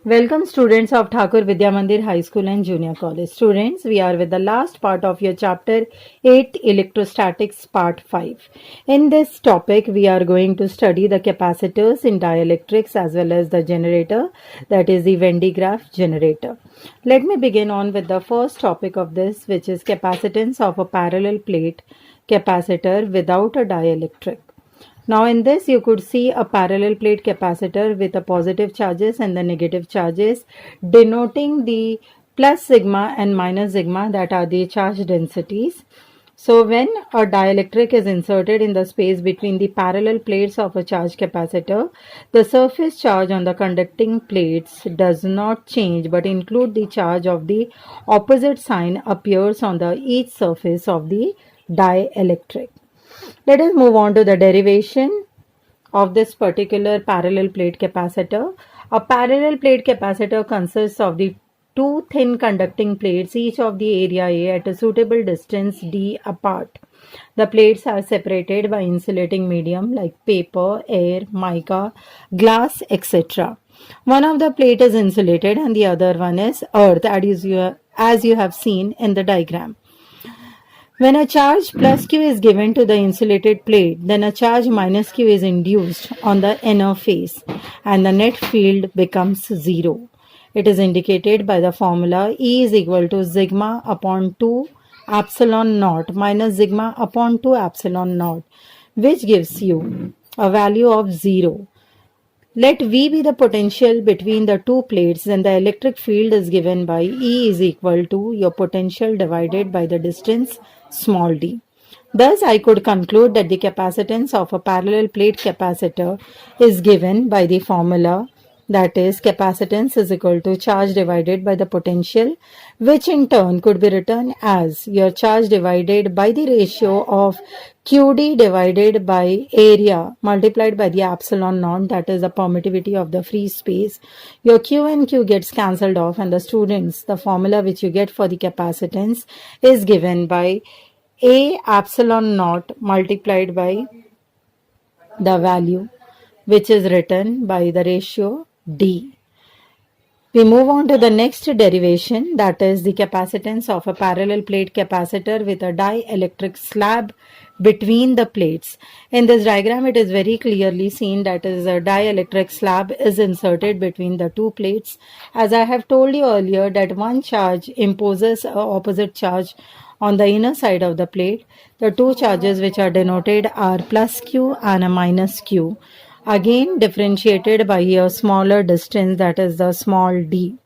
Welcome students of Thakur Vidya Mandir High School and Junior College. Students, we are with the last part of your chapter 8 Electrostatics part 5. In this topic, we are going to study the capacitors in dielectrics as well as the generator, that is the Venn diagram generator. Let me begin on with the first topic of this, which is capacitance of a parallel plate capacitor without a dielectric. Now in this you could see a parallel plate capacitor with the positive charges and the negative charges denoting the plus sigma and minus sigma, that are the charge densities. So when a dielectric is inserted in the space between the parallel plates of a charge capacitor, the surface charge on the conducting plates does not change but include the charge of the opposite sign appears on the each surface of the dielectric. Let us move on to the derivation of this particular parallel plate capacitor. A parallel plate capacitor consists of the two thin conducting plates, each of the area A at a suitable distance d apart. The plates are separated by insulating medium like paper, air, mica, glass, etc. One of the plate is insulated and the other one is earth, as you have seen in the diagram. When a charge plus q is given to the insulated plate, then a charge minus q is induced on the inner face and the net field becomes zero. It is indicated by the formula E is equal to sigma upon 2 epsilon naught minus sigma upon 2 epsilon naught, which gives you a value of 0. Let V be the potential between the two plates, then the electric field is given by E is equal to your potential divided by the distance small d. Thus, I could conclude that the capacitance of a parallel plate capacitor is given by the formula, that is capacitance is equal to charge divided by the potential, which in turn could be written as your charge divided by the ratio of QD divided by area multiplied by the epsilon naught, that is the permittivity of the free space. Your Q and Q gets cancelled off, and the students, the formula which you get for the capacitance is given by A epsilon naught multiplied by the value which is written by the ratio D. We move on to the next derivation, that is the capacitance of a parallel plate capacitor with a dielectric slab between the plates. In this diagram, it is very clearly seen that is a dielectric slab is inserted between the two plates. As I have told you earlier that one charge imposes an opposite charge on the inner side of the plate. The two charges which are denoted are plus q and a minus q, again differentiated by a smaller distance, that is the small d.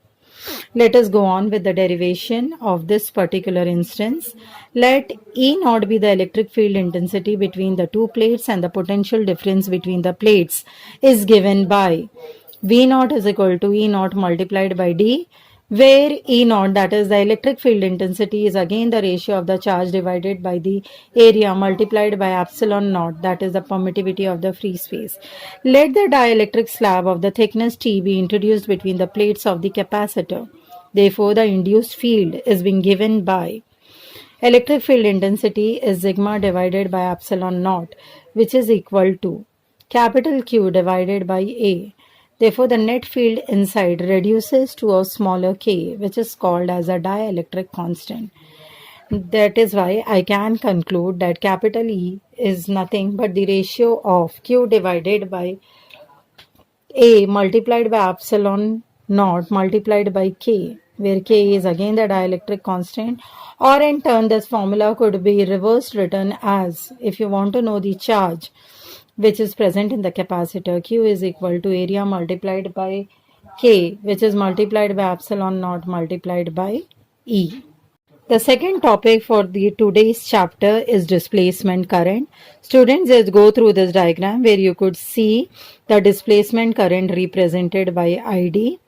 Let us go on with the derivation of this particular instance. Let E naught be the electric field intensity between the two plates and the potential difference between the plates is given by V naught is equal to E naught multiplied by D, where E naught, that is the electric field intensity, is again the ratio of the charge divided by the area multiplied by epsilon naught, that is the permittivity of the free space. Let the dielectric slab of the thickness T be introduced between the plates of the capacitor. Therefore, the induced field is being given by electric field intensity is sigma divided by epsilon naught, which is equal to capital Q divided by A. Therefore, the net field inside reduces to a smaller k, which is called as a dielectric constant. That is why I can conclude that capital E is nothing but the ratio of Q divided by A multiplied by epsilon naught multiplied by K, where K is again the dielectric constant. Or in turn, this formula could be reversed written as, if you want to know the charge which is present in the capacitor, Q is equal to area multiplied by K, which is multiplied by epsilon naught multiplied by E. The second topic for the today's chapter is displacement current. Students, just go through this diagram where you could see the displacement current represented by ID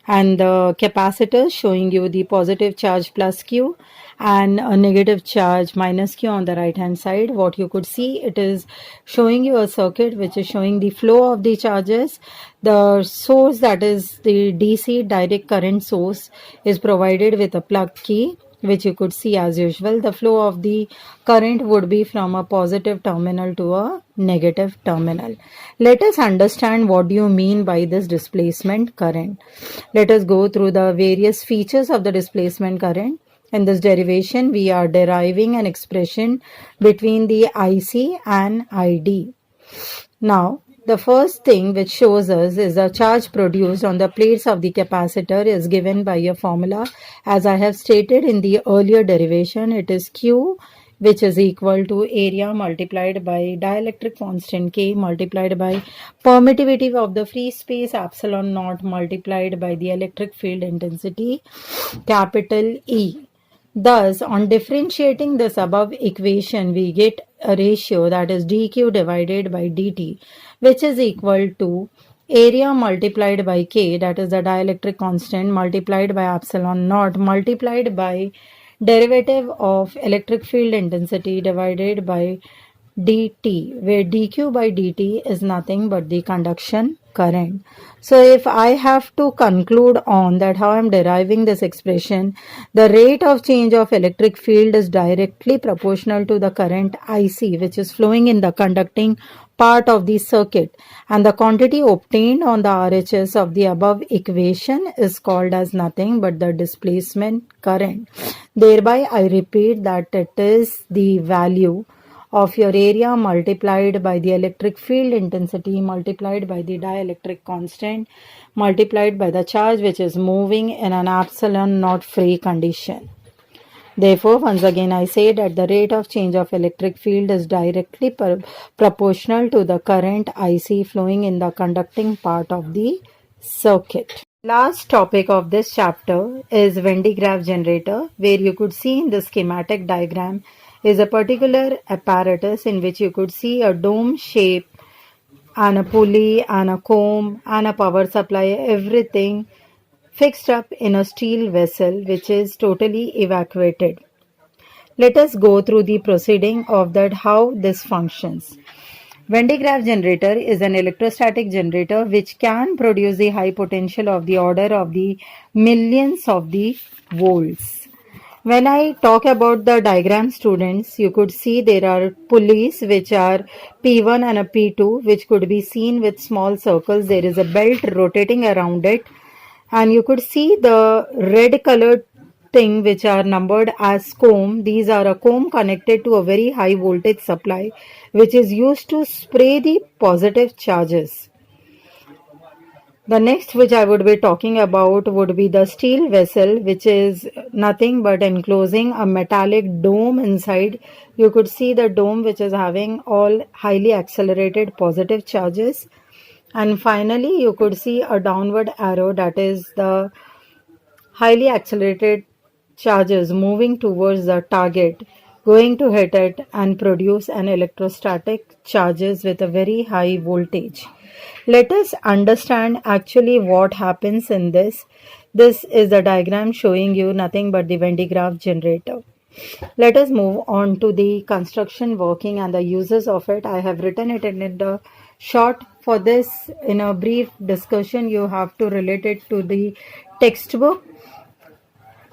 and the capacitor showing you the positive charge plus Q and a negative charge minus Q on the right hand side. What you could see, it is showing you a circuit which is showing the flow of the charges. The source, that is the DC direct current source, is provided with a plug key, which you could see as usual, the flow of the current would be from a positive terminal to a negative terminal. Let us understand what do you mean by this displacement current. Let us go through the various features of the displacement current. In this derivation, we are deriving an expression between the IC and ID. Now, the first thing which shows us is the charge produced on the plates of the capacitor is given by a formula. As I have stated in the earlier derivation, it is Q, which is equal to area multiplied by dielectric constant K multiplied by permittivity of the free space epsilon naught multiplied by the electric field intensity capital E. Thus, on differentiating this above equation, we get a ratio that is dq divided by dt, which is equal to area multiplied by k, that is the dielectric constant, multiplied by epsilon naught, multiplied by derivative of electric field intensity divided by dt, where dq by dt is nothing but the conduction current. So if I have to conclude on that how I am deriving this expression, the rate of change of electric field is directly proportional to the current IC, which is flowing in the conducting part of the circuit, and the quantity obtained on the RHS of the above equation is called as nothing but the displacement current. Thereby I repeat that it is the value of your area multiplied by the electric field intensity multiplied by the dielectric constant multiplied by the charge which is moving in an epsilon naught free condition. Therefore, once again I say that the rate of change of electric field is directly proportional to the current IC flowing in the conducting part of the circuit. Last topic of this chapter is Venn diagram generator, where you could see in the schematic diagram is a particular apparatus in which you could see a dome shape and a pulley and a comb and a power supply, everything fixed up in a steel vessel which is totally evacuated. Let us go through the proceeding of that how this functions. Venn diagram generator is an electrostatic generator which can produce the high potential of the order of the millions of the volts. When I talk about the diagram, students, you could see there are pulleys which are P1 and a P2 which could be seen with small circles. There is a belt rotating around it, and you could see the red colored thing which are numbered as comb. These are a comb connected to a very high voltage supply which is used to spray the positive charges. The next which I would be talking about would be the steel vessel, which is nothing but enclosing a metallic dome inside. You could see the dome which is having all highly accelerated positive charges. And finally, you could see a downward arrow, that is the highly accelerated charges moving towards the target, going to hit it and produce an electrostatic charges with a very high voltage. Let us understand actually what happens in this. This is the diagram showing you nothing but the Venn diagram generator. Let us move on to the construction, working and the uses of it. I have written it in the short. For this, in a brief discussion, you have to relate it to the textbook.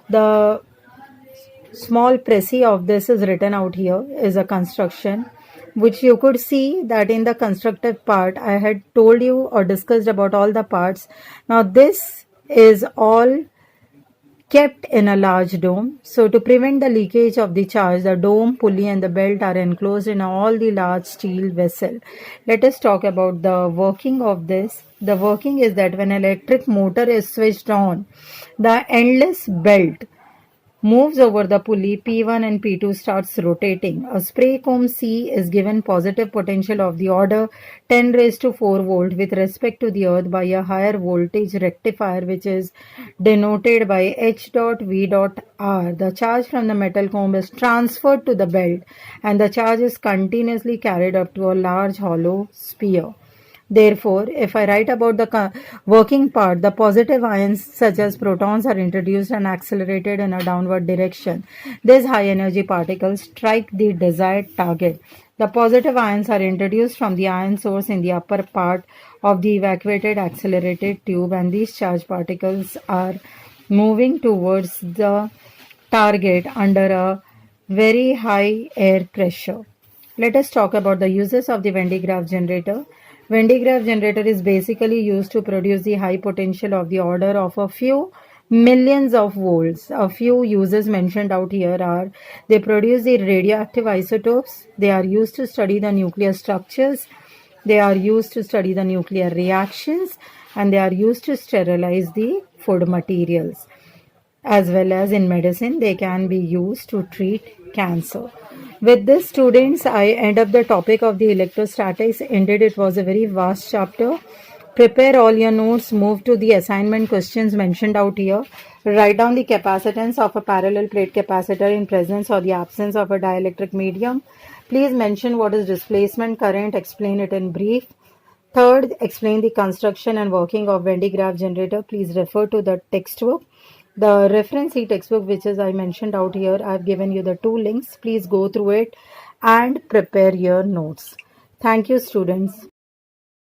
The small précis of this is written out here is a construction, which you could see that in the constructive part I had told you or discussed about all the parts. Now this is all kept in a large dome. So to prevent the leakage of the charge, the dome, pulley and the belt are enclosed in all the large steel vessel. Let us talk about the working of this. The working is that when electric motor is switched on, the endless belt moves over the pulley. P1 and P2 starts rotating. A spray comb C is given positive potential of the order 10 raised to 4 volt with respect to the earth by a higher voltage rectifier which is denoted by H dot V dot R. The charge from the metal comb is transferred to the belt and the charge is continuously carried up to a large hollow sphere. Therefore, if I write about the working part, the positive ions such as protons are introduced and accelerated in a downward direction. These high energy particles strike the desired target. The positive ions are introduced from the ion source in the upper part of the evacuated accelerated tube, and these charged particles are moving towards the target under a very high air pressure. Let us talk about the uses of the Venn diagram generator. Venn diagram generator is basically used to produce the high potential of the order of a few millions of volts. A few uses mentioned out here are they produce the radioactive isotopes, they are used to study the nuclear structures, they are used to study the nuclear reactions, and they are used to sterilize the food materials. As well as in medicine, they can be used to treat cancer. With this, students, I end up the topic of the electrostatics. Indeed, it was a very vast chapter. Prepare all your notes, move to the assignment questions mentioned out here. Write down the capacitance of a parallel plate capacitor in presence or the absence of a dielectric medium. Please mention what is displacement current, explain it in brief. Third, explain the construction and working of Venn diagram generator. Please refer to the textbook. The reference e-textbook, which is I mentioned out here, I've given you the two links. Please go through it and prepare your notes. Thank you, students.